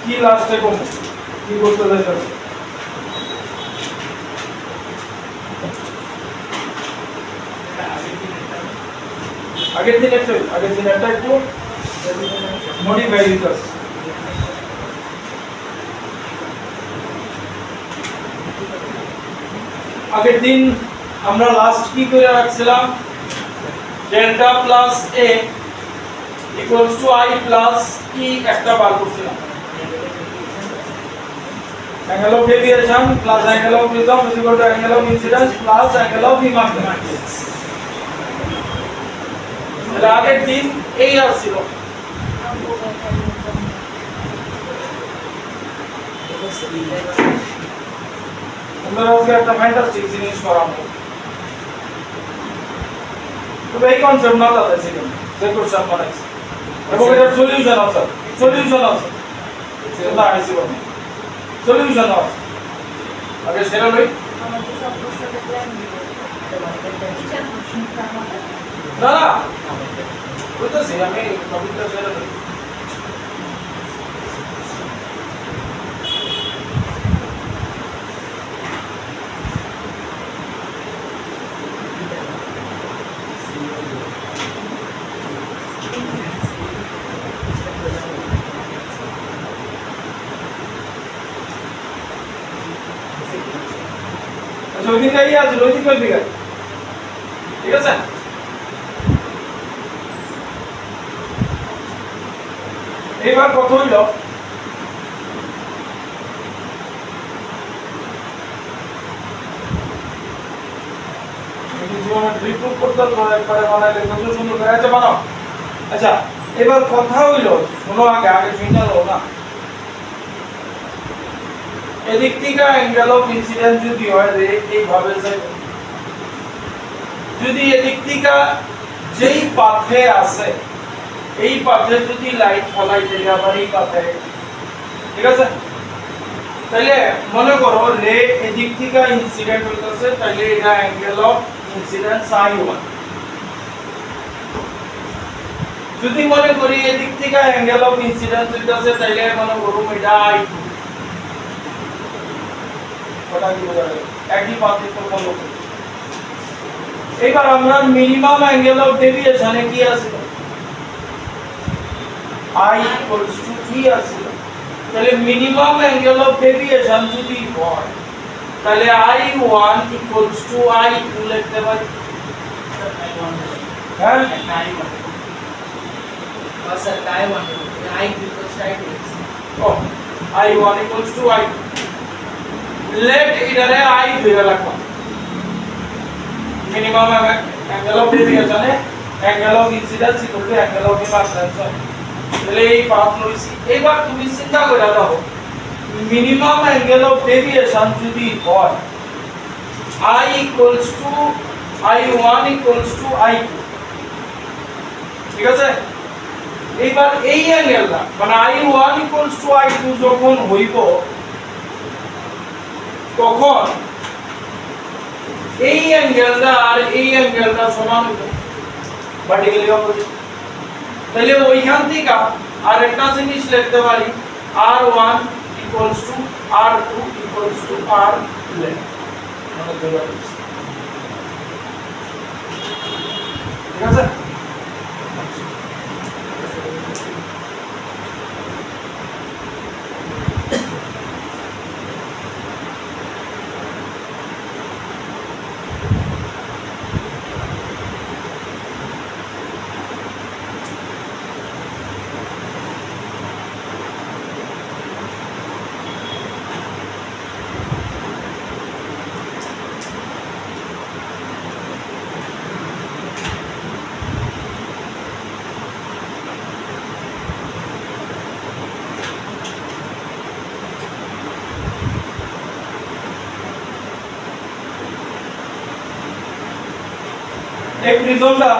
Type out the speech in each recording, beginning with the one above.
কি লাস্টে কম কি করতে যাইতাছে আগের দিন একটা একটু মডিফাই দিতাছে আগের দিন আমরা লাস্ট কি করে রাখছিলাম delta plus a equals to i plus e একটা বার করছিলাম angle of deviation plus angle of rhythm is equal to angle of incidence plus angle of emergence এর আগের দিন এই আসছিল আমরা আজকে একটা ফ্যান্টাস্টিক জিনিস করাবো তো এই কনসেপ্ট না দাদা সেকেন্ড যে কোশ্চেন বানাইছে এবং এর সলিউশন আছে সেটা আইসি বলে সলিউশন আছে আগে সেটা লই আমাদের সব প্রশ্নটা প্ল্যান দিতে টিচার প্রশ্নটা আমাদের না ওই তো সে আমি কম্পিউটার সেটা লই ওইদিকে এই আছে ওইদিকে ওইদিকে ঠিক আছে এবার কত হইল রিপ্রুভ করতে একবারে বানাইলে কত সুন্দর করে আছে বানাও আচ্ছা এবার কথা হইল শোনো আগে শুনে নাও না এদিক থেকে অ্যাঙ্গেল অফ ইনসিডেন্স যদি হয় এইভাবে যদি এদিক থেকে যেই পাথে আছে এই পাথে যদি লাইট ফলাই দেয় আবার এই পাথে ঠিক আছে তাহলে মনে করো রে এদিক থেকে ইনসিডেন্ট হইতাছে তাহলে এটা অ্যাঙ্গেল অফ ইনসিডেন্স I1 যদি মনে করি এদিক থেকে অ্যাঙ্গেল অফ ইনসিডেন্স হইতাছে তাহলে মনে করো এটা I2 একই পার্থক্য বলো এবার আমরা মিনিমাম অ্যাঙ্গেল অফ ডেভিয়েশনে কি আছে I equals to কি আছে তাহলে মিনিমাম অ্যাঙ্গেল অফ ডেভিয়েশন যদি হয় তাহলে I1 equals to I2 লিখতে পারি হ্যাঁ बस I1 I2 equals to I2 O I1 equals to I2 let इधर है I ধরে রাখবা minimum angle of deviation angle of incidence equal to angle of emergence তাহলে এই পাথ লইছি এবার তুমি চিন্তা করে দাও মিনিমাম অ্যাঙ্গেল অফ ডেভিয়েশন যদি হয় I equals to I1 equals to I2 ঠিক আছে এবার এই অ্যাঙ্গেলটা মানে I1 equals to I2 যখন হইব তখন এই অ্যাঙ্গেলটা আর এই অ্যাঙ্গেলটা সমান হবে ভার্টিক্যালি অপোজিট তাহলে ওইখান থেকে আরেকটা জিনিস লিখতে পারি R1 equals to R2 equals to R11 মানে দুটো ঠিক আছে এই প্রিজমটা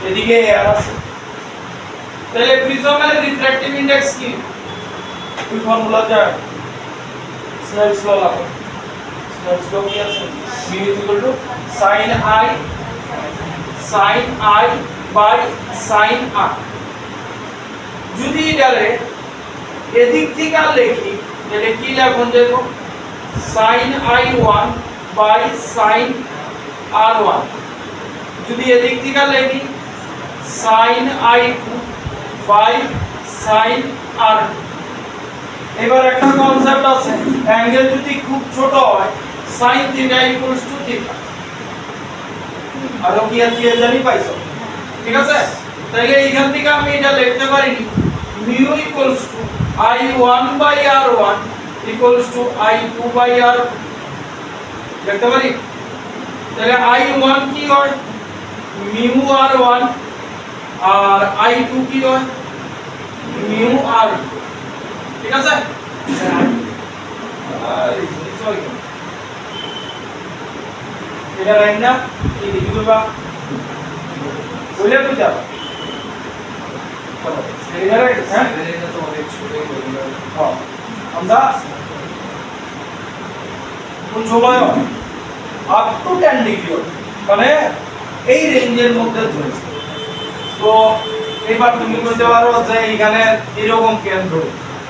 এদিকে এয়ার আছে, তাহলে প্রিজমের রিফ্র্যাক্টিভ ইনডেক্স কি? ওই ফর্মুলা যা স্নেলস ল লাগবে। স্নেলস ল কি আছে? b sin i by sin r। যদি এটারে এদিক থেকে লিখি তাহলে কি লিখুন দেখো, sin i1 by sin r1। যদি এদিক থেকে লিখি sin i2 by sin r2। এবার একটা কনসেপ্ট আছে, অ্যাঙ্গেল যদি খুব ছোট হয় sin θ = θ। আর কি আর কি জানি পাইছো, ঠিক আছে? তাহলে এইখান থেকে আমি এটা লিখতে পারি mu i1 by r1 i2 by r লিখতে পারি। তাহলে i1 কি হয় mu r1 আর i2 কি হয় mu r2, ঠিক আছে? এটা রাইট না কি লিখি দেবা বলে বুঝা এটা রাইট। হ্যাঁ এটা তো অনেক ছোটই বললো। হ্যাঁ আমরা কোন সময় আপ টু 10 ডিগ্রি মানে এই রেঞ্জের মধ্যে ধরেছে। তো এবার তুমি বলতে পারো যে এখানে এরকম কেন্দ্র,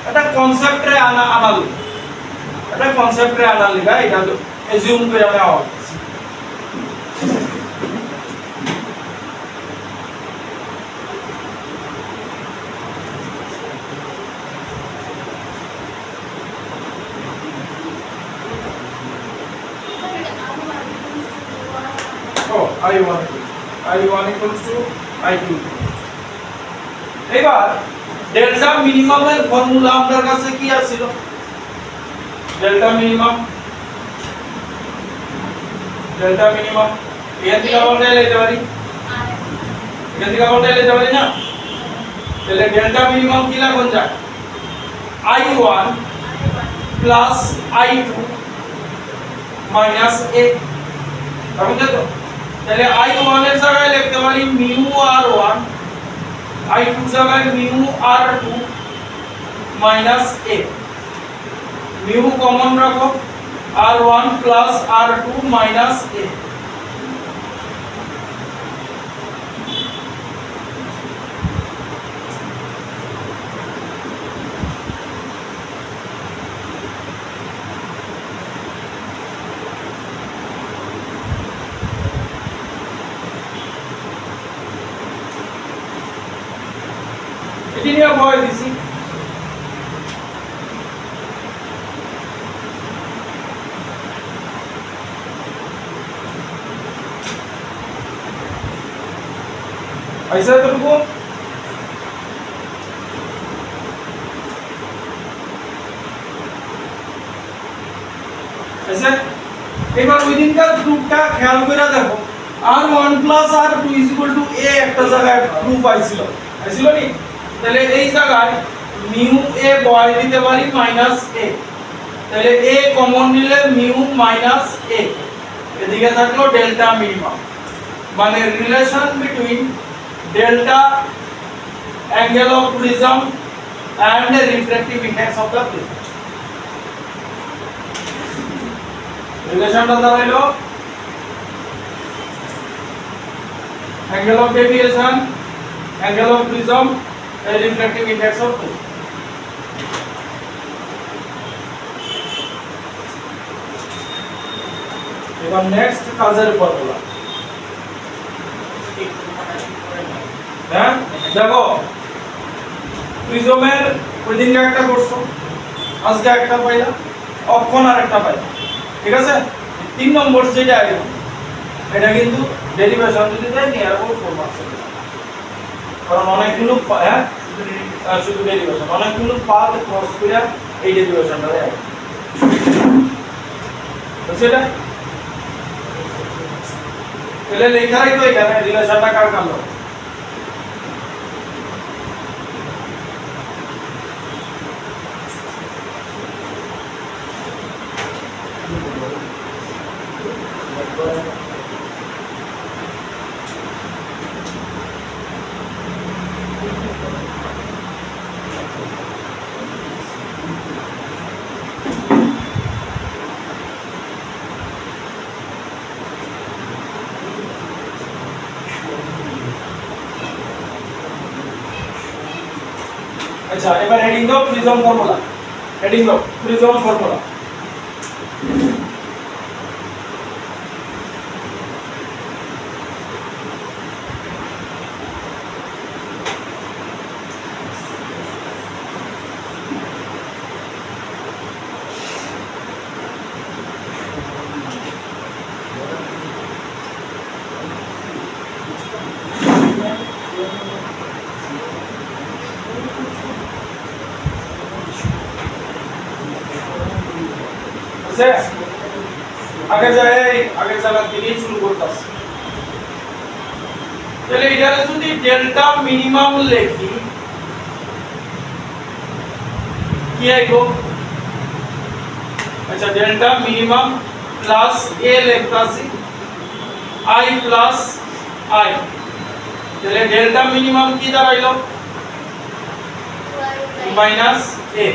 এটা কনসেপ্টে আনালি, এটা কনসেপ্টে আনালি গা, এটা তো এজিউম করে নেওয়া হচ্ছে। I1 = I2। এবার ডেল্টা মিনিমামের ফর্মুলা আমাদের কাছে কি আছিল? ডেল্টা মিনিমাম এর থেকে আমরা লিখতে পারি, এর থেকে আমরা লিখতে পারি না? তাহলে ডেল্টা মিনিমাম কি লিখুন যায় I1 plus I2 minus a। বুঝলে তো? তাহলে I1 এর জায়গায় লিখতে পারি mu r1, I2 জায়গায় mu r2 minus a। mu common রাখো, r1 plus r2 minus a। এটি নিয়ে ভয় দিছি। ऐसा तो रुको ऐसे এবার ওই দিনকার গ্রুপটা খেয়াল করে দেখো, r1 + r2 = a একটা জায়গায় গ্রুপ আইছিল নি? তাহলে এই জায়গায় mu a বয় দিতে পারি মাইনাস a। তাহলে a কমন নিলে mu মাইনাস a, এদিকে থাকলো ডেল্টা মিনিমাম, মানে relation between delta angle of prism and the refractive index of the prism। relation টা দাঁড়াইলো angle of deviation, angle of prism and refractive index of prism। এবার next কাজের formula. হ্যাঁ দেখো প্রিজমের ওই দিনকে একটা করছো, আজকে একটা পাইলা, অক্ষণ আর একটা পাইলা, ঠিক আছে? 3 নম্বর যেটা এটা কিন্তু ডেরিভেশন যদি দেয় নিয়ার অ্যাবাউট 4 মার্কস, কারণ অনেকগুলো শুধু ডেরিভেশন অনেকগুলো পাথ ক্রস করে এই ডেরিভেশনটা দেয়, তো সেটা তাহলে লেখাই তো এখানে রিলেশনটা কার কালো আচ্ছা এবার হেডিং দাও প্রিজম ফর্মুলা হেডিং দাও প্রিজম ফর্মুলা আগে জায়গা থেকে শুরু করতেছি তাহলে এটারে যদি ডেল্টা মিনিমাম লিখি কি আইবো আচ্ছা ডেল্টা মিনিমাম প্লাস এ লিখতাছি আই প্লাস আই তাহলে ডেল্টা মিনিমাম কি দাঁড়াইলো মাইনাস এ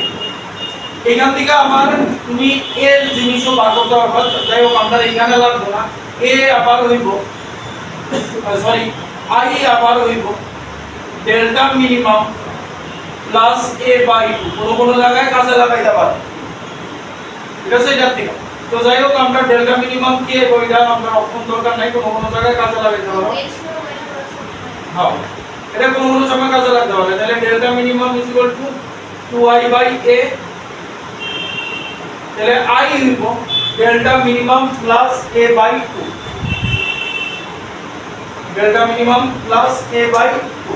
এখান থেকে আমার তুমি এর জিনিসও বার করতে পারবে যাই হোক আমরা এখানে লাগবো না এ আবার হইব সরি আই আবার হইব delta minimum plus a by 2 কোনো জায়গায় কাজে লাগাইতে পারে ঠিক আছে এটা ঠিক তো যাই হোক আমরা ডেল্টা মিনিমাম কি কইরা আমরা অপশন দরকার নাই কোনো জায়গায় কাজে লাগাইতে পারো হ্যাঁ এটা কোনো সময় কাজে লাগাতে পারে তাহলে delta minimum is equal to 2i by a তাহলে i হইব delta minimum plus a by 2 delta minimum plus a by 2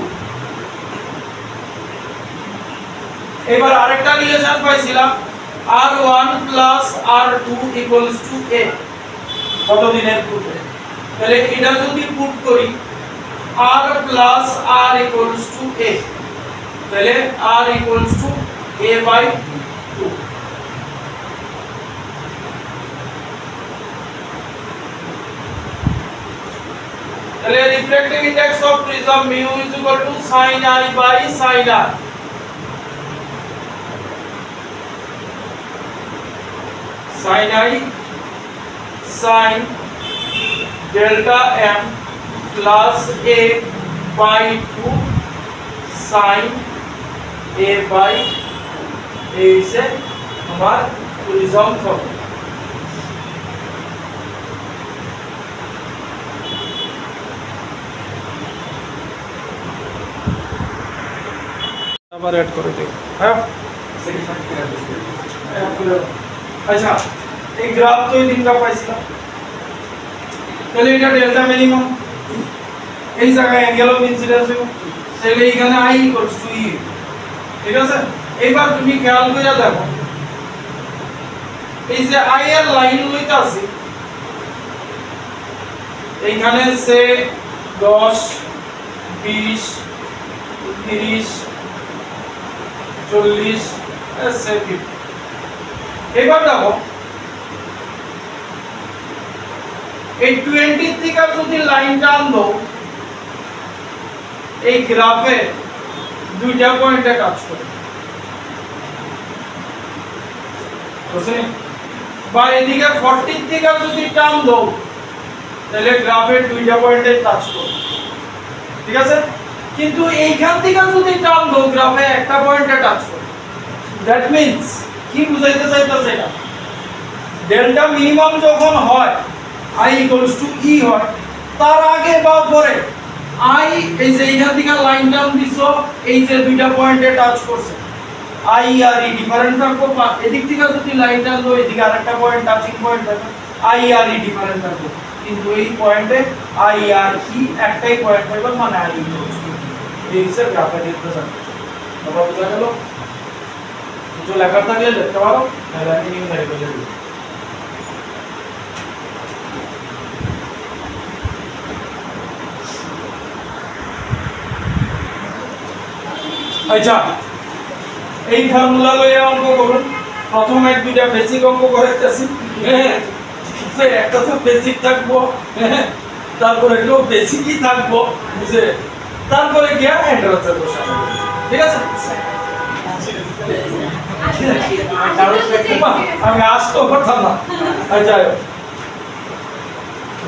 এবার আরেকটা রিলেশন পাইছিলাম r1 plus r2 equals to a কত দিনের পূর্বে তাহলে এটা যদি পুট করি r plus r equals to a তাহলে r equals to a by 2 তাহলে reflective index of prism mu is equal to sin I by sin r sin I sin delta m plus a by 2 sin a by a से हमारा prism formula আবার add করে দিই হ্যাঁ আচ্ছা এই graph তো এই দিনটা পাইছিলাম তাহলে এটা ডেল্টা মিনিমাম এই জায়গায় অ্যাঙ্গেল অফ ইনসিডেন্স হবে তাহলে এখানে i ইকুয়ালস টু e ঠিক আছে এবার তুমি খেয়াল করে দেখো এই যে i এর লাইন লইতে আছে এইখানে সে 10 20 30 40 এসে 50 এবার দেখো এই 20 থেকে যদি লাইন টান দাও এই গ্রাফে দুইটা পয়েন্টে কাজ করে বুঝছেন বা এদিকে 40 থেকে যদি টান দাও তাহলে গ্রাফে দুইটা পয়েন্টে কাজ করে ঠিক আছে কিন্তু এইখান থেকে যদি টান দাও গ্রাফে একটা পয়েন্টে টাচ করে দ্যাট মিন্স কি বুঝাইতে চাইতাছে এটা ডেল্টা মিনিমাম যখন হয় i ইকুয়ালস টু e হয় তার আগে বা পরে i এই যে এইখান থেকে লাইন টান দিছো এই যে দুইটা পয়েন্টে টাচ করছে i আর e ডিফারেন্ট থাকবে বা এদিক থেকে যদি লাইন টান দাও এদিকে আরেকটা পয়েন্ট টাচিং পয়েন্ট থাকবে i আর e ডিফারেন্ট থাকবে কিন্তু এই পয়েন্টে i আর e একটাই পয়েন্ট হবে মানে i ইকুয়ালস টু এই হিসাবে গ্রাফে রিপ্রেজেন্ট বাবা বুঝা গেল কিছু লেখা থাকলে লিখতে পারো নাহলে আমি নিউমেরিক বলে দিই আচ্ছা এই ফর্মুলা লয়ে অঙ্ক করুন প্রথম এক দুইটা বেসিক অঙ্ক করাইতেছি হ্যাঁ সে একটা তো বেসিক থাকবো হ্যাঁ তারপরে একটু বেসিকই থাকবো বুঝে তারপরে গিয়া অ্যান্সার বসাবো ঠিক আছে আমি আসতো করতাম না আচ্ছা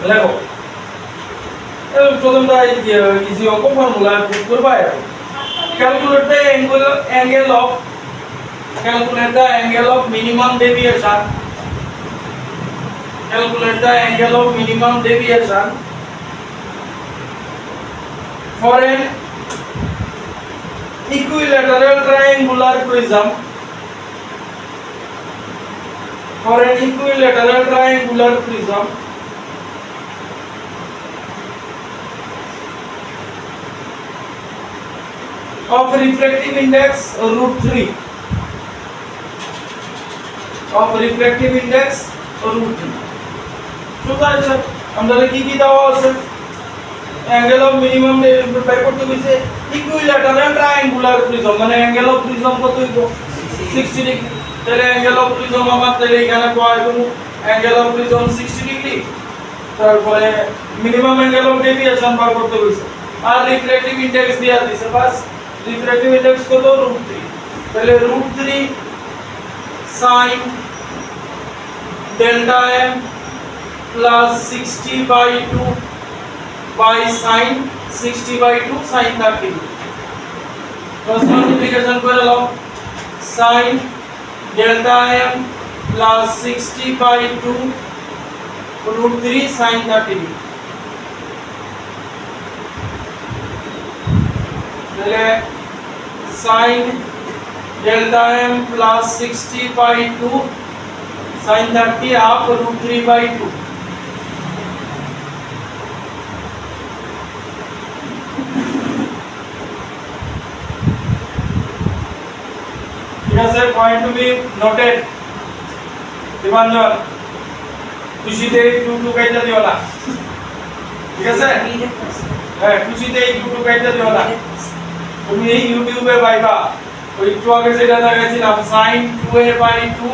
লেখো প্রথমটা ইজি অঙ্ক ফর্মুলা পুট করবা Calculate the angle of minimum deviation. Calculate the angle of minimum deviation for an equilateral triangular prism. For an equilateral triangular prism of refractive index √3. Of refractive index √3. So guys, আমরা কি কি দেওয়া আছে angle of minimum বের করতে হইছে equilateral triangular prism মানে angle of prism কত হইব 60 ডিগ্রি তাহলে অ্যাঙ্গেল অফ প্রিজম আমার তাহলে এখানে পাওয়া যাবে অ্যাঙ্গেল অফ প্রিজম 60 ডিগ্রি তারপরে মিনিমাম অ্যাঙ্গেল অফ ডেভিয়েশন বার করতে হইছে আর রিফ্লেকটিভ ইনডেক্স দেয়া দিছে বাস রিফ্লেকটিভ ইনডেক্স কত √3 তাহলে √3 sin delta m plus 60/2 by sin 60/2 sin 30 cross multiplication করে নাও sin delta m plus 60/2 √3 sin 30 তাহলে sin delta m plus 60/2 sin 30 half √3/2 Yes, sir. Point to be noted. Divanjan, খুশিতে একটু কাইটা দিও না ঠিক আছে হ্যাঁ খুশিতে একটু কাইটা দিও না তুমি এই ইউটিউবে পাইবা ওই একটু আগে যেটা দেখাইছিলাম sin 2a/2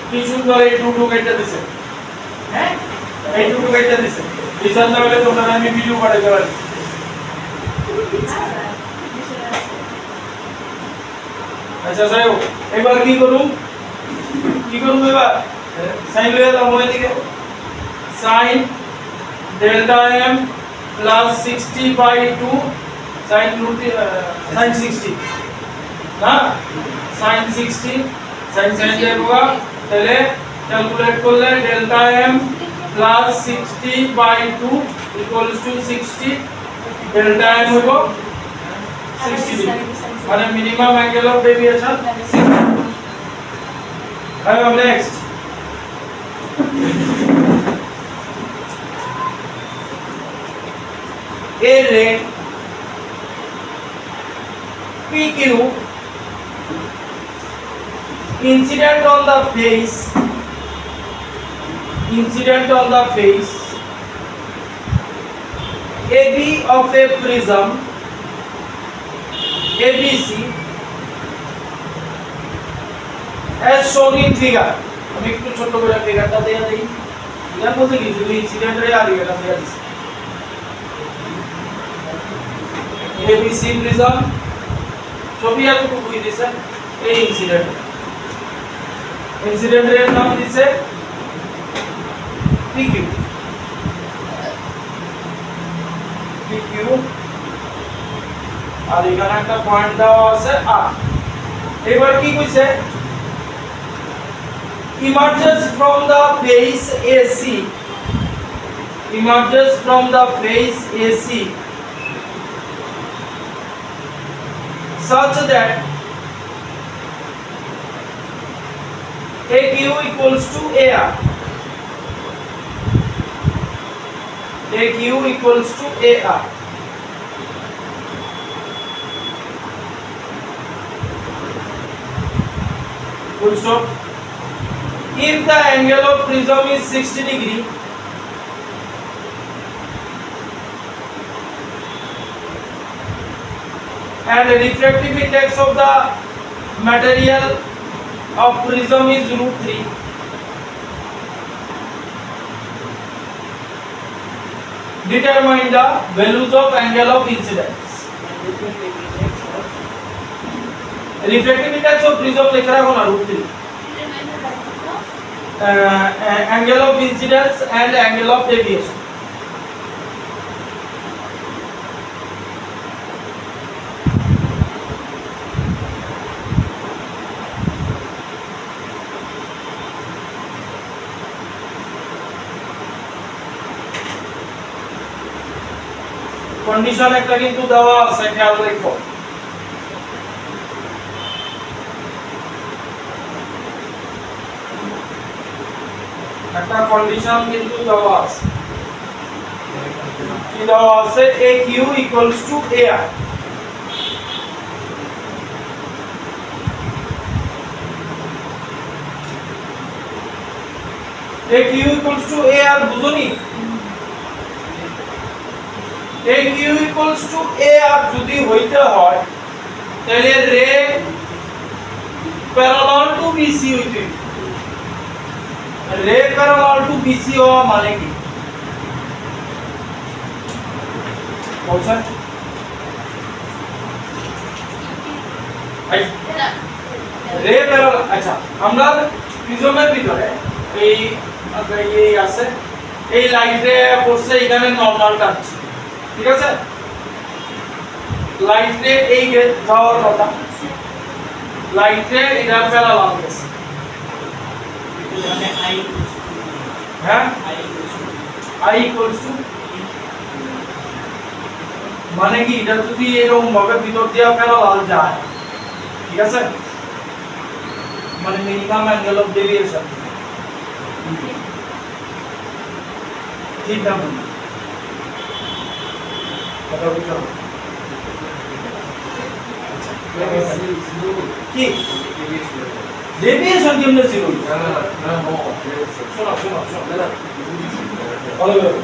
কি সুন্দর এই টু কাইটা দিছে হ্যাঁ এই টু কাইটা দিছে বিশাল তাহলে তোমরা আমি ভিডিও পাঠাইতে পারি আচ্ছা যাও এবার কি করুম এবার sin লয়ে দাও মই দিকে sin delta m plus 60/2 sin 60 না sin 60 sin যাইবা তাহলে ক্যালকুলেট করলে delta m plus 60/2 equals to 60 delta m হইব 60 ডিগ্রি মানে minimum angle of deviation 60 now next a ray PQ incident on the face AB of a prism ABC as shown in figure আমি একটু ছোট করে ফিগারটা দেয়া দেই এটা বলতে কি যদি ইনসিডেন্টের আর এটা দেয়া দিছে ABC প্রিজম ছবি এতটুকু কই দিছে এই ইনসিডেন্টের নাম দিছে PQ আর এখানে একটা পয়েন্ট দেওয়া আছে R এবার কি কইছে emerges from the face AC such that AQ equals to AR full stop if the angle of prism is 60 degree and the refractive index of the material of prism is √3 determine the values of angle of incidence refractive index of prism लिख रहा होना √3 angle of incidence and angle of deviation condition একটা কিন্তু দেওয়া আছে, খেয়াল রাখো। একটা কন্ডিশন কিন্তু দেওয়া আছে, কি দেওয়া আছে? AQ equals to AR। AQ equals to AR বুঝুনি? AQ equals to AR যদি হইতে হয় তাহলে রে প্যারালাল টু BC হইতে হবে। রে প্যারালাল টু BC হওয়া মানে কি বলছেন? রে প্যারালাল, আচ্ছা আমরা প্রিজমের ভিতরে এই এই আছে, এই লাইটে পড়ছে, এখানে নরমাল টানছে, ঠিক আছে? লাইটে এই যাওয়ার কথা, লাইটে এটা প্যারালাল গেছে, মানে আই হ্যাঁ আই I equals to মানে কি এটা যদি এরকম ভাবে ভিতর দিয়ে প্যারালাল যায়, ঠিক আছে, মানে মিনিমাম অ্যাঙ্গেল অফ ডেভিয়েশন, ঠিক না বলি? কথা বুঝছো? কি ডেভিয়েশন কেমনে ছিল? শোনো শোনো শোনো, ভালো করে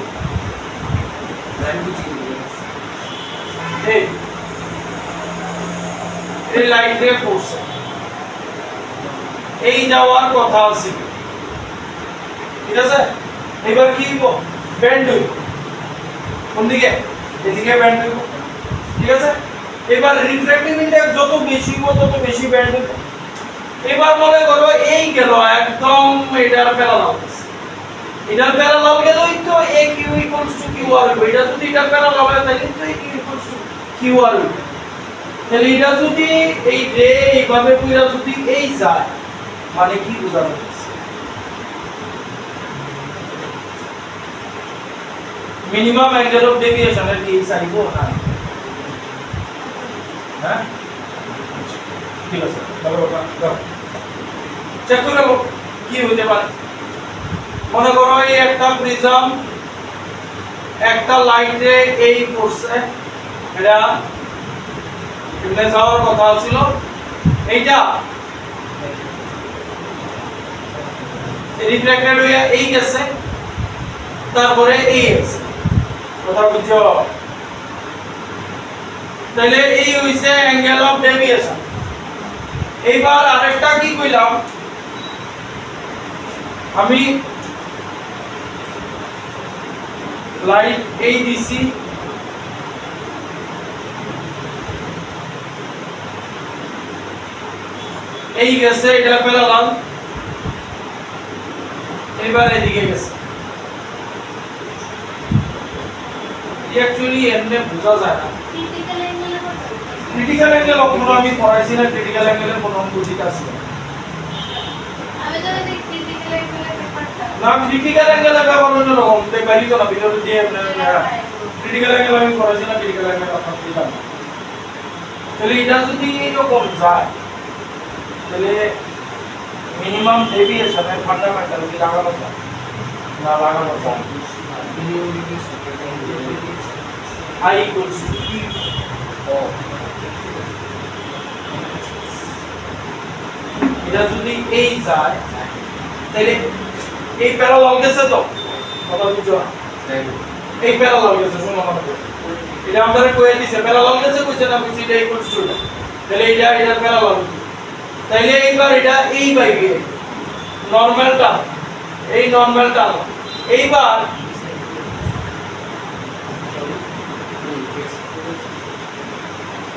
এই লাইটে পড়ছে, এই যাওয়ার কথা আছে, ঠিক আছে? এবার কি হইব? ব্যান্ড হইব, কোন দিকে? এদিকে ব্যান্ড হইব, ঠিক আছে? এবার রিফ্র্যাক্টিভ ইনডেক্স যত বেশি হইব তত বেশি ব্যান্ড হইব। এবার মনে করো এই গেল একদম এটার প্যারালাল, এটার প্যারালাল গেলই তো AQ equals to QR হইব। এটা যদি এটার প্যারালাল হয় তাহলে তো AQ equals to QR হইব। তাহলে এটা যদি এই রে এইভাবে কইরা যদি এই যায় মানে কি বোঝানো হচ্ছে? মিনিমাম অ্যাঙ্গেল অফ ডেভিয়েশন এর কি চাইবো না? হ্যাঁ ঠিক আছে, ভালো কথা চেক করে নাও কি হতে পারে। মনে করো এই একটা প্রিজম একটা লাইটে এই পড়ছে, এটা এখানে যাওয়ার কথা ছিল, এইটা রিফ্লেক্টেড হয়ে এই গেছে, তারপরে এই গেছে, কথা বুঝছো? তাহলে এই হইছে অ্যাঙ্গেল অফ ডেভিয়েশন। এইবার আরেকটা কি কইলাম আমি, লাইট এই দিছি, এই গেছে, এটা প্যারালাল, এবার এদিকে গেছে। অ্যাকচুয়ালি এমনে বোঝা যায় না। ক্রিটিক্যাল অ্যাঙ্গেল কখনো আমি পড়াইছি না, ক্রিটিক্যাল অ্যাঙ্গেলের কোনো বুঝিটা আছে আমি তো দেখি ক্রিটিক্যাল অ্যাঙ্গেলের ব্যাপারটা না? ক্রিটিক্যাল অ্যাঙ্গেলের ব্যাপার অন্য রকম, দেখবারই তো না ভিডিও দিয়ে ক্রিটিক্যাল অ্যাঙ্গেল আমি পড়াইছি না, ক্রিটিক্যাল অ্যাঙ্গেল আপনার দিলাম না। তাহলে এটা যদি এরকম যায় তাহলে মিনিমাম ডেভিয়েশনের ফান্ডামেন্টাল কি লাগানো যায় না? লাগানো যায়। I equals to E of এটা যদি এই যায় তাহলে এই প্যারালাল গেছে তো, কথা বুঝছো? এই প্যারালাল গেছে, শোনো মনে করো এটা আমাদের কইয়া দিছে প্যারালাল গেছে, কইছে না কইছে এটা ইকুয়ালস টু, তাহলে এটা প্যারালাল, তাইলে এইবার এটা এই বাইবে নরমাল টার্ম, এই নরমাল টার্ম, এইবার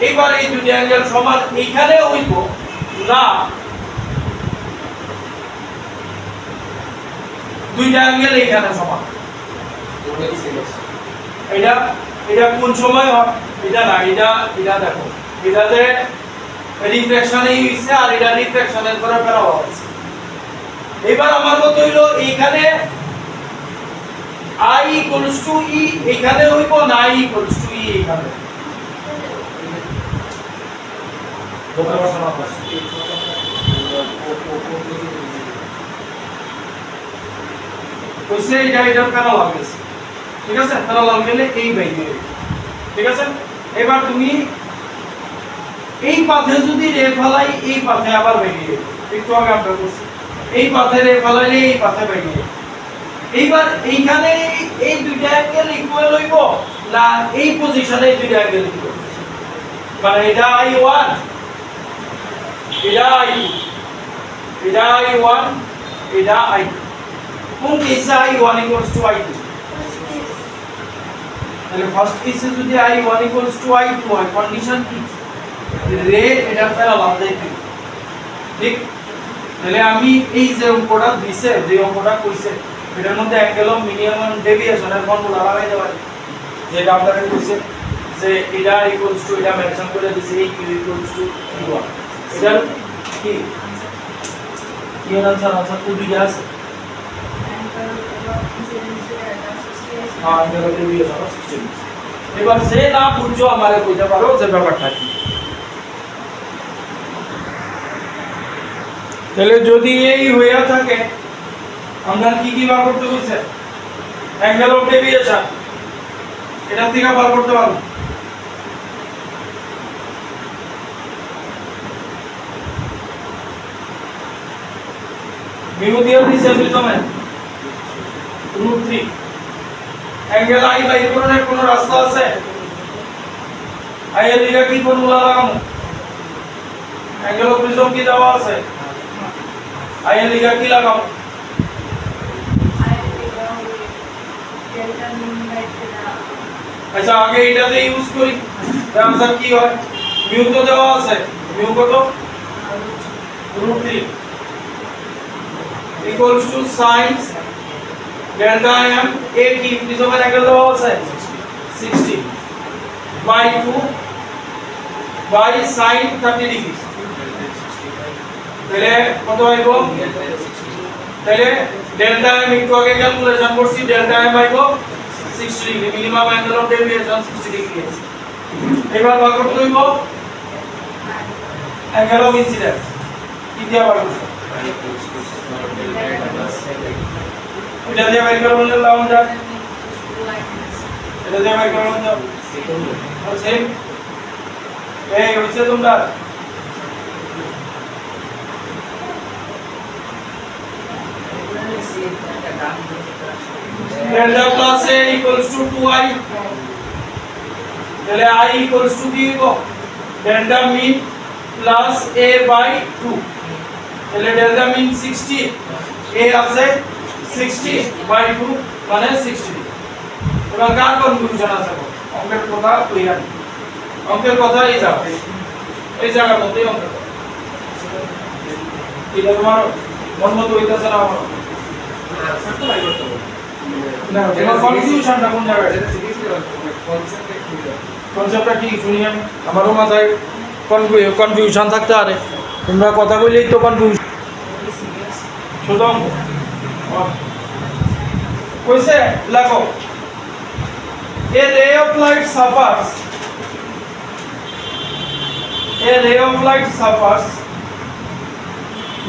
এইবার এই দুটি অ্যাঙ্গেল সমান এইখানে হইব না, দুইটা অ্যাঙ্গেল এইখানে সমান। এটা এটা কোন সময় হয়? এটা না, এটা দেখো, এটাতে রিফ্লেকশনই হইছে আর এটা রিফ্লেকশনের পরে প্যারালাল হইছে। এবার আমার মত হইলো এইখানে I equals to E এখানে হইব না I equals to E এখানে বলতে পারছ না আপনি কইছে এটা প্যারালাল গেছে ঠিক আছে প্যারালাল গেলে এই বাইরে ঠিক আছে এবার তুমি এই পাথে যদি রে ফলাই এই পাথে আবার বাইরে একটু আগে আমরা বলছি এই পাথে রে ফলাইলে এই পাথে বাইরে এইবার এইখানে এই দুইটা অ্যাঙ্গেল ইকুয়াল হইব না এই পজিশনে এই দুইটা অ্যাঙ্গেল ইকুয়াল মানে এটা I1 এটা I2 এটা I1 এটা I2 কোন কেসে I1 I2 তাহলে ফার্স্ট কেসে যদি I1 I2 হয় কন্ডিশন কি রে এটা প্যারালাল দেখি ঠিক তাহলে আমি এই যে অঙ্কটা দিছে যে অঙ্কটা কইছে এটার মধ্যে অ্যাঙ্গেল অফ মিনিমাম ডেভিয়েশনের ফর্মুলা লাগাইতে পারি যেটা আপনারা কইছে যে এটা ইকুয়ালস টু এটা মেনশন করে দিছে এই কিউ ইকুয়ালস টু E1 এটা কি কি আনসার তো দুইটা আছে হ্যাঁ অ্যাঙ্গেল অফ ডেভিয়েশন 60 এবার যে না বুঝছো আমারে কইতে পারো যে ব্যাপারটা কি তাহলে যদি এই হইয়া থাকে আমরা কি বার করতে কইছে অ্যাঙ্গেল অফ ডেভিয়েশন এটা থেকে বার করতে পারবো মিউ দিয়ে দিছে প্রথমে √3 অ্যাঙ্গেল আই বাই কোণের কোন রাস্তা আছে আই এর দিকে কি ফর্মুলা লাগামু অ্যাঙ্গেল অফ প্রিজম কি দেওয়া আছে আই এর দিকে কি লাগামু আচ্ছা আগে এটাতে ইউজ করি আনসার কি হয় মিউ তো দেওয়া আছে মিউ কত √3 equals to sin delta m a কি প্রিজমের অ্যাঙ্গেল দেওয়া আছে 60 by 2 by sin 30 ডিগ্রি তাহলে কত হইব তাহলে ডেল্টা m একটু আগে ক্যালকুলেশন করছি ডেল্টা m হইব 60 degree minimum angle of deviation 60 degree আছে এবার ভাগ করতে হইব অ্যাঙ্গেল অফ ইনসিডেন্স কি দিয়া ভাগ করব এটা দিয়ে ভাগ করব না লাউন যা এটা দিয়ে ভাগ করব না সেম এই হইছে তোমরা delta plus a equals to 2i তাহলে I equals to কি হবে delta mean plus a by 2 তাহলে delta mean 60 a আছে 60 by 2 মানে 60 এবার কার কনফিউশন আছে অঙ্কের কথা কইরা অঙ্কের কথা এই জায়গার মধ্যে অঙ্কের এটা তোমার মন মতো হইতাছে না আমার স্যার তো ভাই করতে হবে না তোমার কনফিউশনটা কোন জায়গায় এটা কনসেপ্টটা কি শুনি আমি আমারও মাথায় কনফিউশন থাকতে পারে তোমরা কথা কইলেই তো কনফিউশন সুতরাং কইছে লেখো a ray of light suffers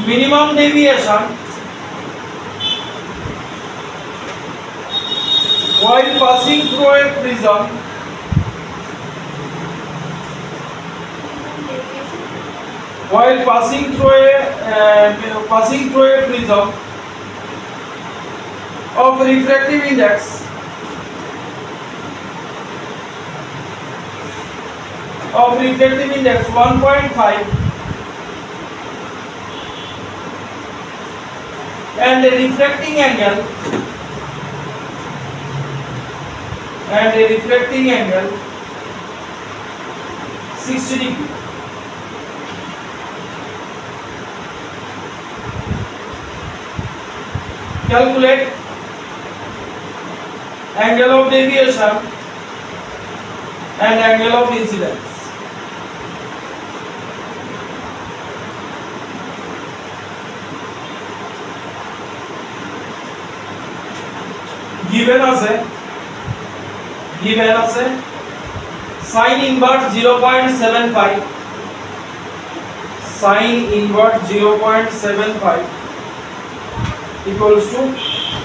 minimum deviation while passing through a prism of refractive index of refractive index 1.5 and a refracting angle 60 degree. Calculate angle of deviation and angle of incidence. given আছে sin inverse 0.75 sin inverse 0.75 equals to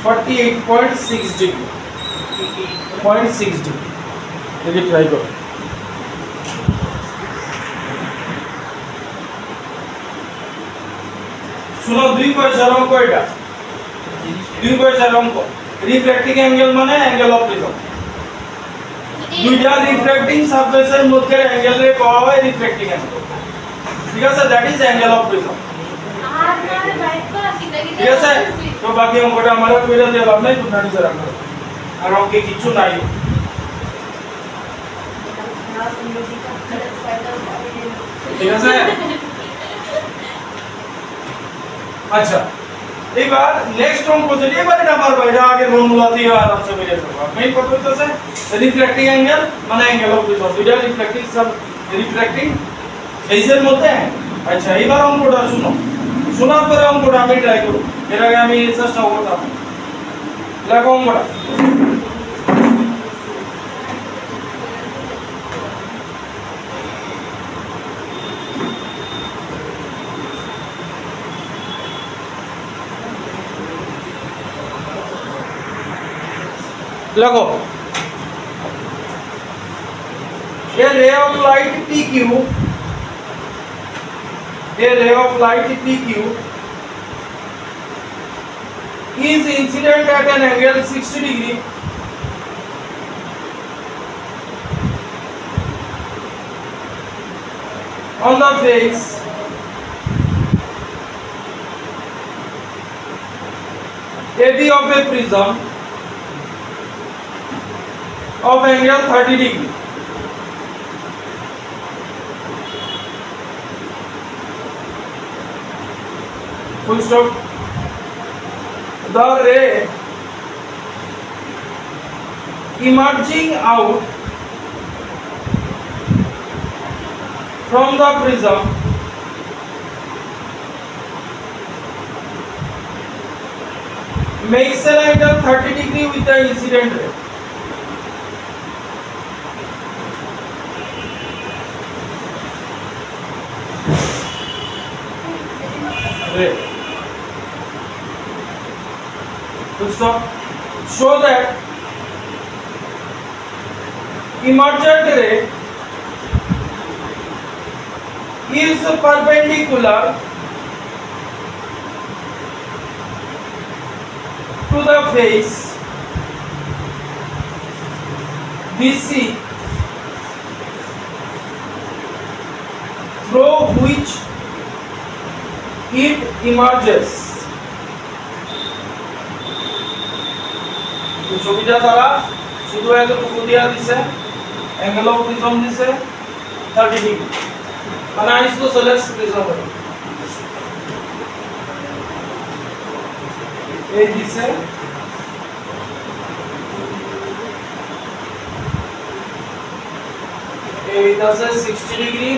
48.6 degree 0.6 degree দেখি try করো শুনো 2 পয়সার অঙ্ক এটা 2 পয়সার অঙ্ক refracting angle মানে অ্যাঙ্গেল অফ প্রিজম দুইটা রিফ্র্যাক্টিং সারফেসের মধ্যে অ্যাঙ্গেলে পাওয়া হয় রিফ্র্যাক্টিং অ্যাঙ্গেল ঠিক আছে that is angle of prism ঠিক আছে তো বাকি অঙ্কটা আমরা কইরা দিয়ে লাভ নাই তোমরা নিজে রাখো আর অঙ্কে কিছু নাই ঠিক আছে আচ্ছা এবার নেক্সট অঙ্ক যেটা এবারে না পারবো এটা আগের ফর্মুলা দিয়ে আরামসে বেরিয়ে যাবে মেইন কথা হচ্ছে রিফ্র্যাক্টিং অ্যাঙ্গেল মানে অ্যাঙ্গেল অফ প্রিজম দুইটা রিফ্র্যাক্টিং ফেজের মধ্যে আচ্ছা এবার অঙ্কটা শুনো শোনার পরে অঙ্কটা আমি ট্রাই করব এর আগে আমি চেষ্টা করতাম লেখো অঙ্কটা লেখো a ray of light pq is incident at an angle 60 degree on the face AB of a prism of angle 30 degree. Full stop. The ray emerging out from the prism makes an angle 30 degree with the incident ray. Full stop. Show that emergent ray is perpendicular to the face BC through which it emerges. তো ছবিটা তারা শুধু এতটুকু দিয়া দিছে angle of prism দিছে 30 degree মানে আইসোসেলেস prism এই দিছে এইটা আছে 60 ডিগ্রি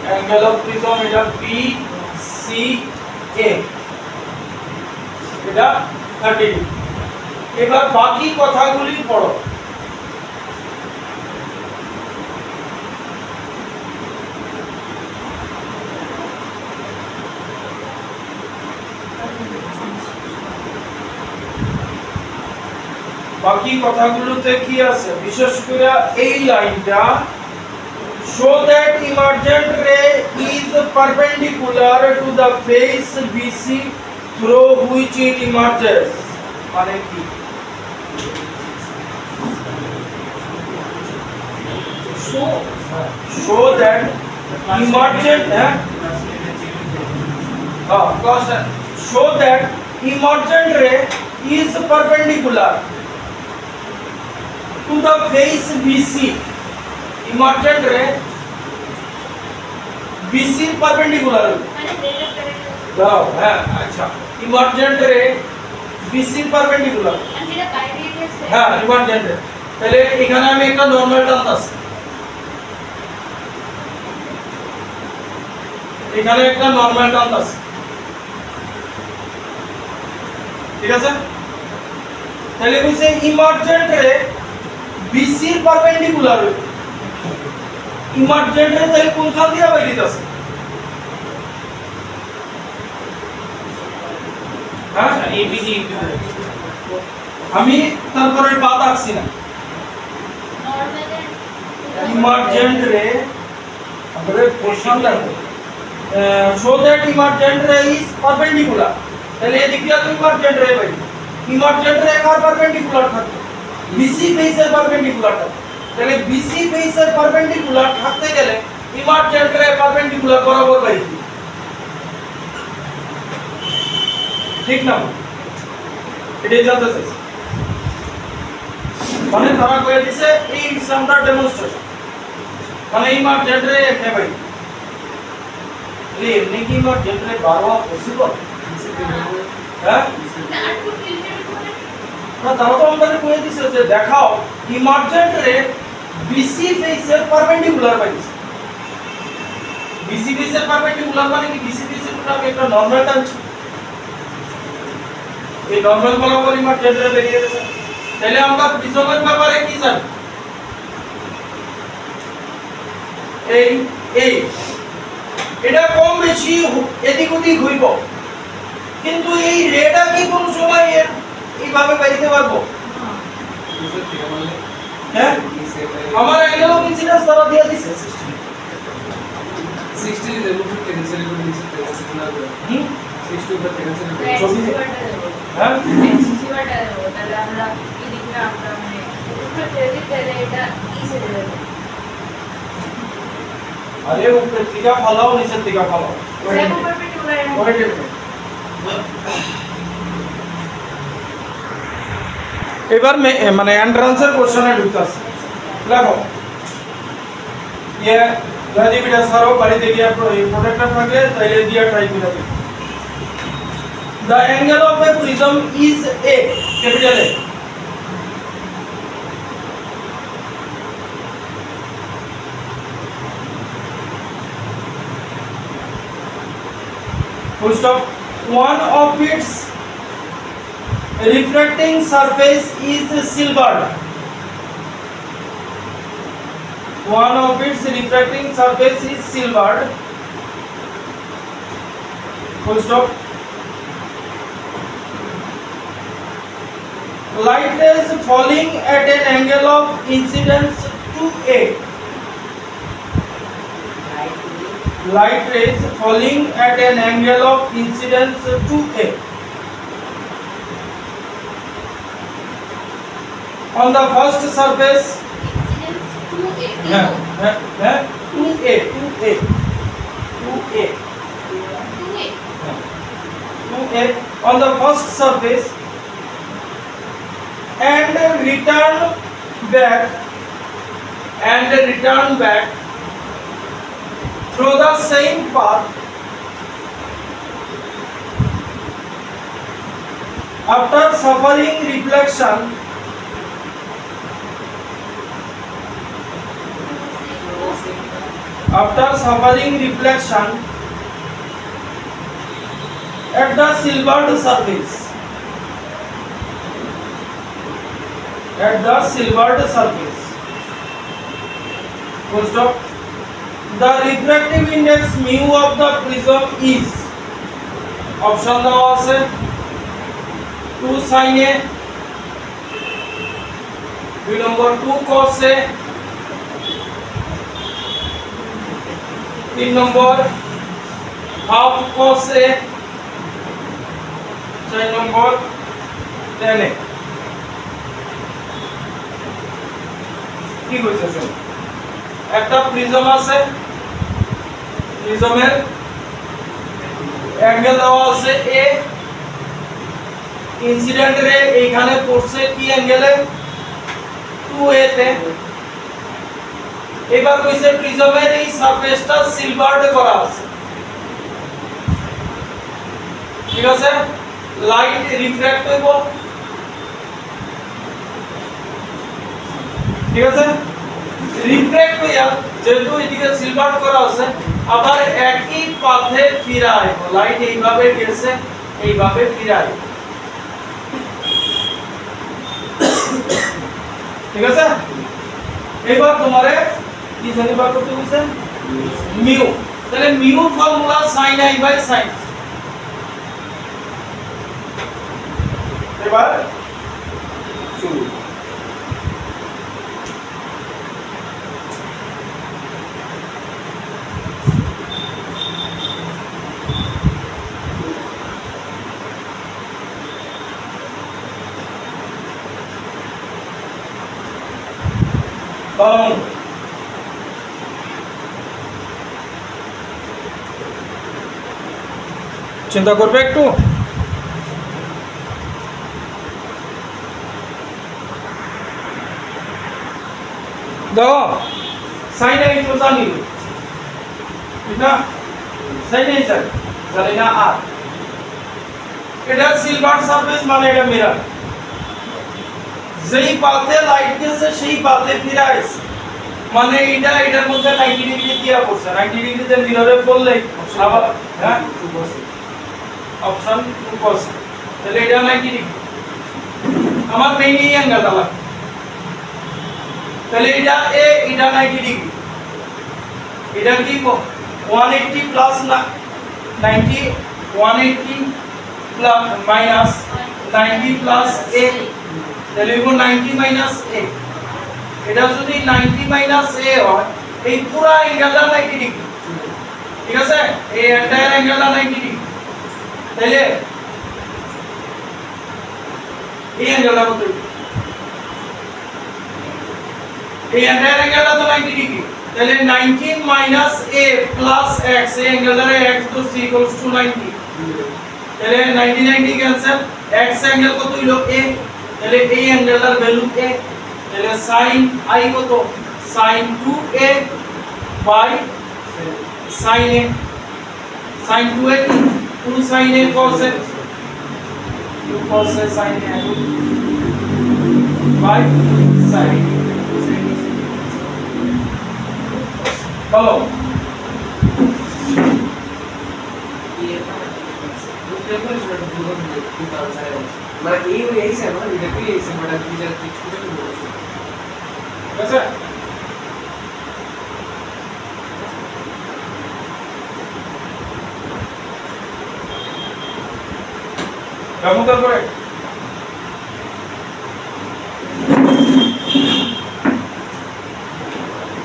অ্যাঙ্গেল অফ প্রিজম এটা BCA এটা 30 ডিগ্রি এবার বাকি কথাগুলি পড়ো বাকি কথাগুলোতে কি আছে বিশেষ করে এই লাইনটা show that emergent ray is perpendicular to the face BC through which it emerges মানে কি show that emergent show that emergent ray is perpendicular to the face BC emergent ray BC perpendicular দাও হ্যাঁ আচ্ছা emergent ray BC perpendicular হ্যাঁ emergent ray তাহলে এখানে আমি একটা নরমাল টানতাছি এখানে একটা নরমাল টানতাছি ঠিক আছে তাহলে কইছে ইমার্জেন্ট রে বিসি এর পারপেন্ডিকুলার হইবে ইমার্জেন্ট রে তাহলে কোন খান দিয়া বাইরিতাছে হ্যাঁ এবিডি আমি তারপরে বাদ আসছি না ইমার্জেন্ট রে আমরা কোশ্চেন দেখো so that emergent ray is perpendicular তাহলে এই দিকটা তো ইমার্জেন্ট রে ভাই ইমার্জেন্ট রে কার পারপেন্ডিকুলার থাকে বিসি ফেসের পারপেন্ডিকুলার থাকে তাহলে বিসি ফেসের পারপেন্ডিকুলার থাকতে গেলে ইমার্জেন্ট রে পারপেন্ডিকুলার বরাবর ভাই ঠিক না এটাই জানতে চাইছি মানে তারা কয়ে দিছে এই এক্সামটা ডেমনস্ট্রেশন মানে ইমার্জেন্ট রে এখানে ভাই এমনি কি ইমার্জেন্ট রে বারো পসিবল হ্যাঁ না তারা তো আমাদের কয়ে দিছে যে দেখাও ইমার্জেন্ট রে বিসি ফেসের পারপেন্ডিকুলার পাইছে বিসি ফেসের পারপেন্ডিকুলার মানে কি বিসি ফেসের পুরো একটা নরমাল টানছে এই নরমাল বরাবর ইমার্জেন্ট রে বেরিয়ে গেছে তাহলে আমরা প্রিজমের ব্যাপারে কি জানি এই এটা কম বেশি এদিক ওদিক হইব কিন্তু এই রেটা কি কোন সময় এইভাবে বাইতে পারবো হ্যাঁ আমার অ্যাঙ্গেল অফ ইনসিডেন্স তারা দিয়ে দিছে 60 দেবো 10 সেকেন্ড নিচে 10 সেকেন্ড লাগবে 60 উপর 10 সেকেন্ড হ্যাঁ সিসিবাটা দেবো তাহলে আমরা এই দিকটা আমরা মানে উপরে ক্রেডিট দিলে এটা ইসে দেব আরে উপরে থেকে ফলাও নিচে থেকে ফলাও সেম পারপেন্ডিকুলার ওরে টেপে এবার মানে এন্ট্রান্সের কোশ্চেনে ঢুকতাছে দেখো ये যদি বিটা সারো বাড়িতে গিয়ে প্রোডাক্টটা থাকে তাইলে দিয়া ট্রাই করে দেখো the angle of a prism is a capital A full stop one of its refracting surface is silvered one of its refracting surface is silvered full stop light rays falling at an angle of incidence to A light rays falling at an angle of incidence to A on the first surface to A on the first surface and return back through the same path after suffering reflection at the silvered surface full stop the refractive index mu of the prism is option দেওয়া আছে 2 sin A 2 number 2 cos A 3 number half cos A 4 number tan A কি কইছে শুন একটা prism আছে প্রিজমের angle দেওয়া আছে A incident রে এইখানে পড়ছে কি অ্যাঙ্গেলে 2A তে এবার কইছে প্রিজমের এই সারফেসটা সিলভারড করা আছে ঠিক আছে লাইট রিফ্র্যাক্ট হইব ঠিক আছে রিফ্র্যাক্ট হইয়া যেহেতু এদিকে সিলভার করা আছে আবার একই পাথে ফিরায় লাইট এইভাবে গেছে এইভাবে ফিরায় ঠিক আছে এবার তোমারে কি জানি বার করতে বলছে মিউ তাহলে মিউ ফর্মুলা sin i বাই sin এবার শুরু বলুন চিন্তা করবে একটু দেখো সাইন আই তো জানি ঠিক না সাইন আই জানি না আর এটা সিলভার সারফেস মানে এটা মিরর যেই পাথে লাইট গেছে সেই পাথে ফিরে আসছে মানে এটার মধ্যে 90 ডিগ্রি দিয়া পড়ছে 90 ডিগ্রিতে মিররে পড়লে আবার হ্যাঁ অপশন 2% তাহলে এটা 90 ডিগ্রি আমার মেইন এই অ্যাঙ্গেলটা লাগবে তাহলে এটা এটা 90 ডিগ্রি এটা কি 180 plus 90 180 plus minus 90 plus a তাহলে 90 মাইনাস a এটা যদি 90 মাইনাস a হয় এই পুরো অ্যাঙ্গেলটা 90 ডিগ্রি ঠিক আছে এই এন্টায়ার অ্যাঙ্গেলটা 90 ডিগ্রি তাহলে এই অ্যাঙ্গেলটা কত এই এন্টায়ার অ্যাঙ্গেলটা তো 90 ডিগ্রি তাহলে 19 মাইনাস a প্লাস x এই অ্যাঙ্গেলটা x তো c ইকুয়ালস টু 90 তাহলে 90 90 ক্যান্সেল x অ্যাঙ্গেল কত হলো a তাহলে এই অ্যাঙ্গেলটার ভ্যালু a তাহলে sin i কত sin 2a by sin a sin 2a 2 sin a cos a 2 cos a sin a by sin বলো মানে এই সে মানে এটা কি এই সে মানে কি যা কিছু কিছু বলছে আচ্ছা কেমন তারপরে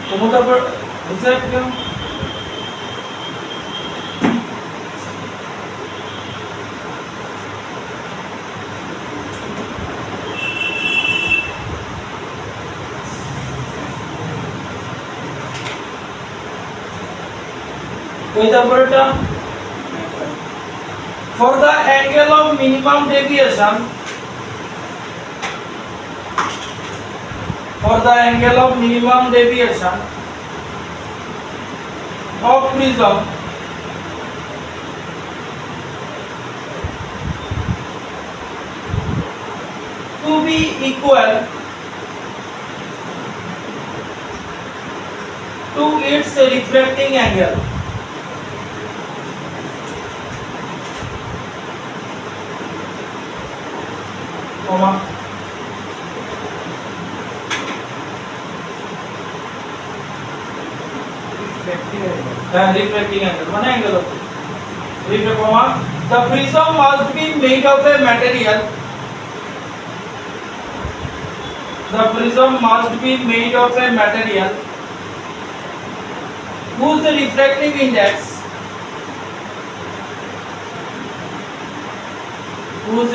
তোমার তারপর বুঝতে কেমন তারপরেটা for the angle of minimum deviation of prism to be equal to its refracting angle comma refracting angle one angle of refracting comma the prism must be made of a material whose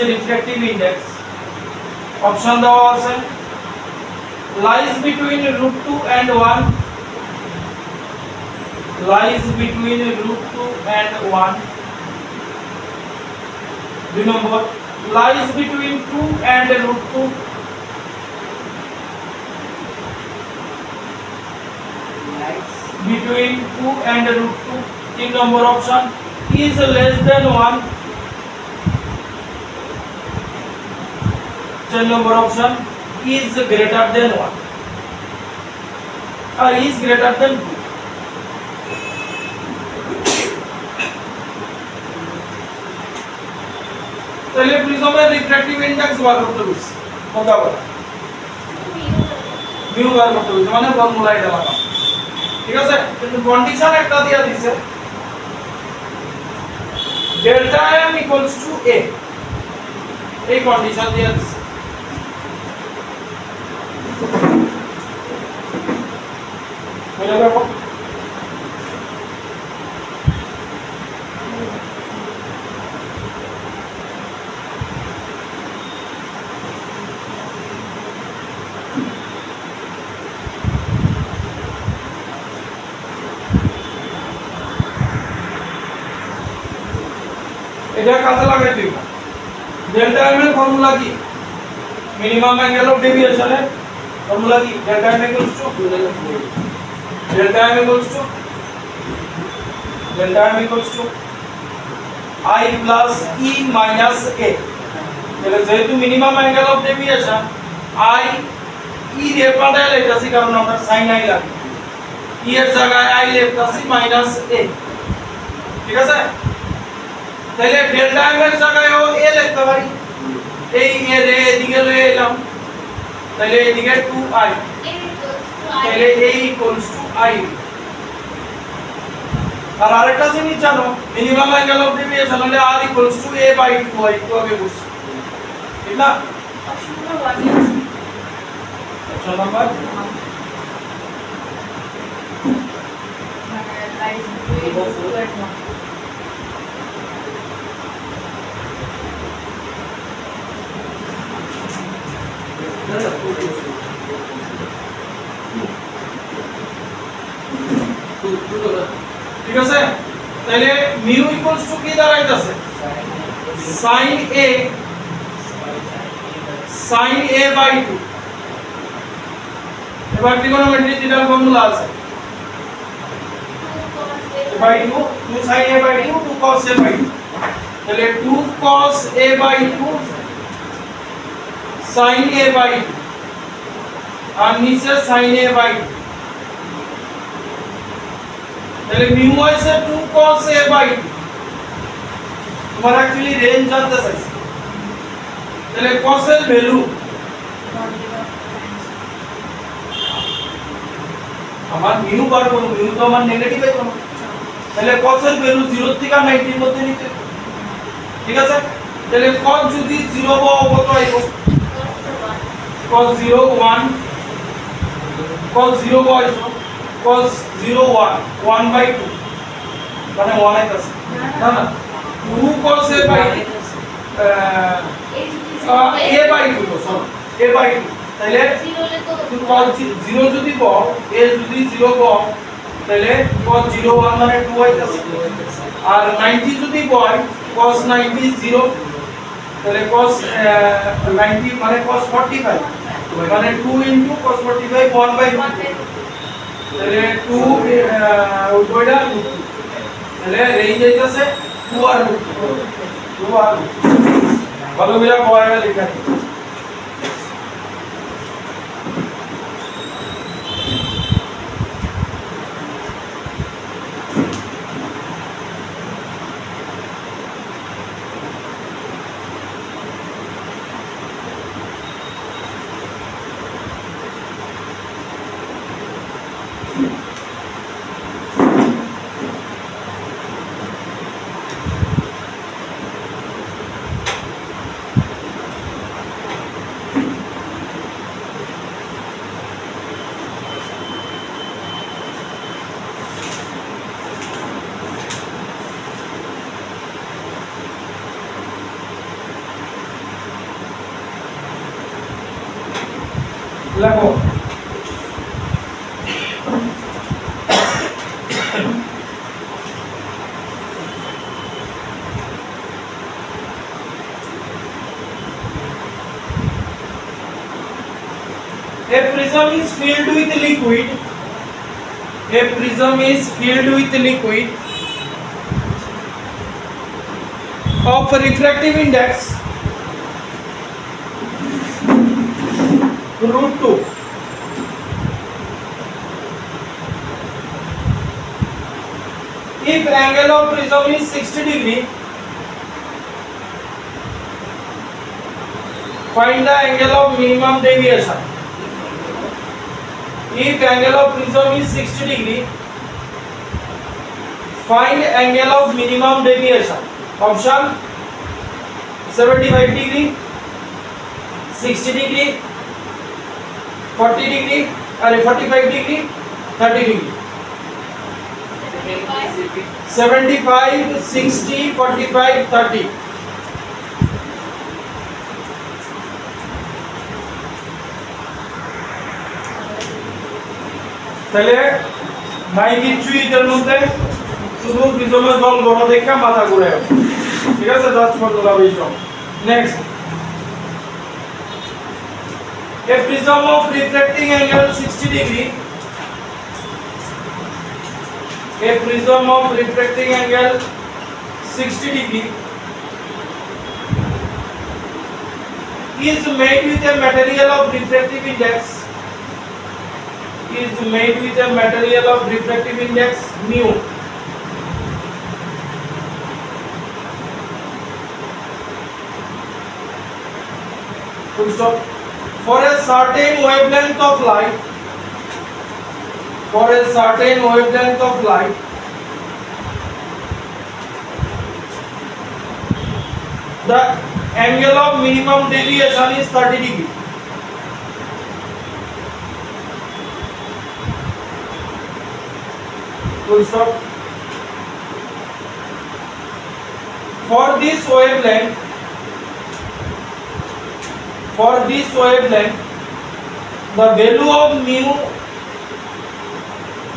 refractive index option দেওয়া আছে lies between √2 and 1 2 number lies between 2 and √2 between 2 and √2 3 number option is less than 1 10 number option is greater than 1 or is greater than 2 তাহলে প্রিজমের refractive index বার করতে বলছি কথা বল mu বার করতে হবে মানে formula এটা লাগাও ঠিক আছে কিন্তু কন্ডিশন একটা দিয়া দিছে delta m equals to a এই কন্ডিশন দিয়া দিছে বুঝা গেল এটা কাজে লাগাই দিব ডেল্টা m এর ফর্মুলা কি মিনিমাম অ্যাঙ্গেল অফ ডেভিয়েশন এর ফর্মুলা কি delta m equals to delta m equals to I plus e minus a তাহলে যেহেতু minimum angle of deviation I e রে পাল্টায় লিখতেছি কারণ আমরা sin i লাগে e এর জায়গায় I লিখতেছি মাইনাস a ঠিক আছে তাহলে ডেল্টা m এর জায়গায় ও a লিখতে পারি এই এ রে এদিকে লয়ে এলাম তাহলে এদিকে 2i তাহলে a ইকুয়ালস টু i আর আরেকটা জিনিস জানো মিনিমাম অ্যাঙ্গেল অফ ডেভিয়েশন হলে r equals to a by 2 হয় তো আগে বুঝছো ঠিক না অপশন নাম্বার 1 আছে অপশন নাম্বার মানে লাইস 2 এট 1 ঠিক আছে তাহলে মিউ ইকুয়ালস টু কি দাঁড়াইতাছে sin a বাই 2 এবার ট্রিগোনোমেট্রি থিটার ফর্মুলা আছে by 2 2 sin a by 2 2 cos a by 2 তাহলে 2 cos a by 2 sin a by 2 আর নিচে sin a বাই 2 তাহলে মিউ হইছে 2 cos a বাই 2 তোমার অ্যাকচুয়ালি রেঞ্জ জানতে চাইছি তাহলে cos এর ভ্যালু আমার মিউ বার করব মিউ তো আমার নেগেটিভ আইতো না তাহলে cos এর ভ্যালু 0 থেকে 90 এর মধ্যে নিতে ঠিক আছে তাহলে cos যদি 0 পাও কত আইবো cos 0 1 cos 0 পাইছো cos 0 1 1 by 2 মানে 1 আইতাছে না না 2 cos a by a by 2 sorry a by 2 তাহলে 0 cos 0 যদি পাও a যদি 0 পাও তাহলে cos 0 1 মানে 2 আইতাছে আর 90 যদি পাও cos 90 0 তাহলে cos 90 মানে cos 45 মানে 2 into cos 45 1 by 2 তাহলে 2 ওইটা তাহলে রেঞ্জ আইতাছে 2 আর 2 আর ভালো করে পড়াটা লেখা আছে लगो A prism is filled with liquid. A prism is filled with liquid of refractive index √2. If angle of prism is 60 degree, find the angle of minimum deviation. if angle of prism is 60 degree, find angle of minimum deviation. Option 75 degree, 60 degree, 40 degree, 45 degree, 30 degree. 75, 60, 45, 30. তাহলে নাই কিছুই এর মধ্যে শুধু প্রিজমের জল বড় দেখা মাথা ঘুরে ঠিক আছে just for the video next a prism of refracting angle 60 degree a prism of refracting angle 60 degree is made with a material of refractive index is made with a material of refractive index mu. Full stop. For a certain wavelength of light, for a certain wavelength of light, the angle of minimum deviation is 30 degree. Full stop. For this wavelength,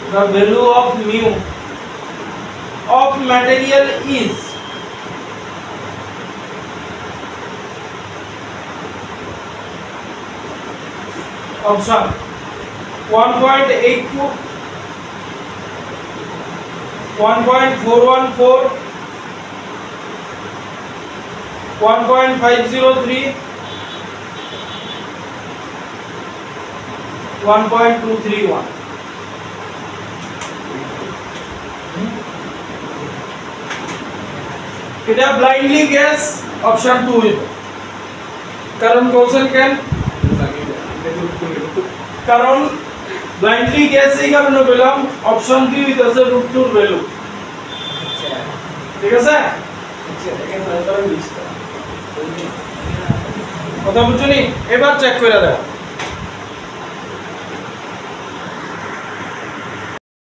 the value of mu of material is option 1.82, 1.414, 1.503, 1.231. এটা blindly guess option 2 হইব কারণ question কেন কারণ blindly guess এই কারণে বললাম option 3 হইতাছে √2 এর ভ্যালু ঠিক আছে কথা বুঝছনি এবার চেক করে দাও